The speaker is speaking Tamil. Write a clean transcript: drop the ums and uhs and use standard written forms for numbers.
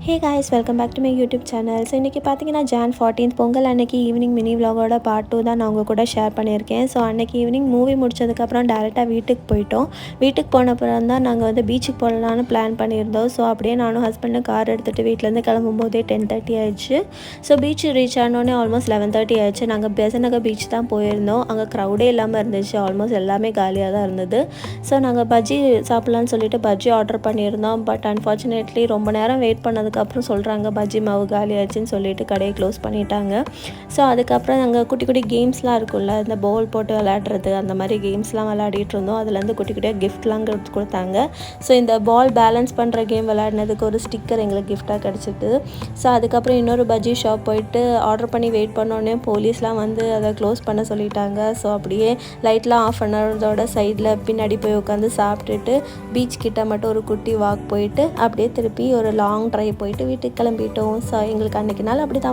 Hey guys, welcome back to my YouTube channel. So இன்றைக்கி பார்த்தீங்கன்னா Jan 14th பொங்கல் அன்னைக்கு ஈவினிங் மினி vlogோட பார்ட் 2 தான் நான் உங்கள் கூட ஷேர் பண்ணியிருக்கேன். ஸோ அன்றைக்கி ஈவினிங் மூவி முடிச்சதுக்கப்புறம் டேரெக்டாக வீட்டுக்கு போயிட்டோம். வீட்டுக்கு போனப்புறம் தான் நாங்கள் வந்து பீச்சுக்கு போகலான்னு பிளான் பண்ணியிருந்தோம். ஸோ அப்படியே நானும் ஹஸ்பண்டும் கார் எடுத்துகிட்டு வீட்டிலேருந்து கிளம்பும்போதே 10:30 ஆயிடுச்சு. ஸோ பீச் ரீச் ஆனோடனே ஆல்மோஸ்ட் 11:30 ஆயிடுச்சு. நாங்கள் பெசநகர் பீச் தான் போயிருந்தோம். அங்கே க்ரௌடே இல்லாமல் இருந்துச்சு. ஆல்மோஸ்ட் எல்லாமே காலியாக தான் இருந்தது. ஸோ நாங்கள் பஜ்ஜி சாப்பிட்லான்னு சொல்லிட்டு பஜ்ஜி ஆர்டர் பண்ணியிருந்தோம். பட் அன்ஃபார்ச்சுனேட்லி ரொம்ப நேரம் வெயிட் பண்ணதுக்கப்புறம் சொல்கிறாங்க பஜ்ஜி மாவு காலி ஆச்சுன்னு சொல்லிட்டு கடையை க்ளோஸ் பண்ணிட்டாங்க. ஸோ அதுக்கப்புறம் நாங்கள் குட்டி குட்டி கேம்ஸ்லாம் இருக்கும்ல, இந்த பவுல் போட்டு விளையாடுறது அந்த மாதிரி கேம்ஸ்லாம் விளையாடிட்டு இருந்தோம். அதுலேருந்து குட்டி குட்டியாக கிஃப்ட்லாம் கொடுத்தாங்க. ஸோ இந்த பால் பேலன்ஸ் பண்ணுற கேம் விளையாடினதுக்கு ஒரு ஸ்டிக்கர் எங்களுக்கு கிஃப்டாக கிடச்சிது. ஸோ அதுக்கப்புறம் இன்னொரு பஜ்ஜி ஷாப் போயிட்டு ஆர்டர் பண்ணி வெயிட் பண்ணோடனே போலீஸ்லாம் வந்து அதை க்ளோஸ் பண்ண சொல்லிட்டாங்க. ஸோ அப்படியே லைட்லாம் ஆஃப் பண்ணதோட சைடில் பின்னாடி போய் உட்காந்து சாப்பிட்டுட்டு பீச் கிட்ட மட்டும் ஒரு குட்டி வாக் போயிட்டு அப்படியே திருப்பி ஒரு லாங் ட்ரைவ் போயிட்டு வீட்டுக்கு கிளம்பிட்டோம். ஸோ எங்களுக்கு அன்றைக்கி நாள் அப்படி தான்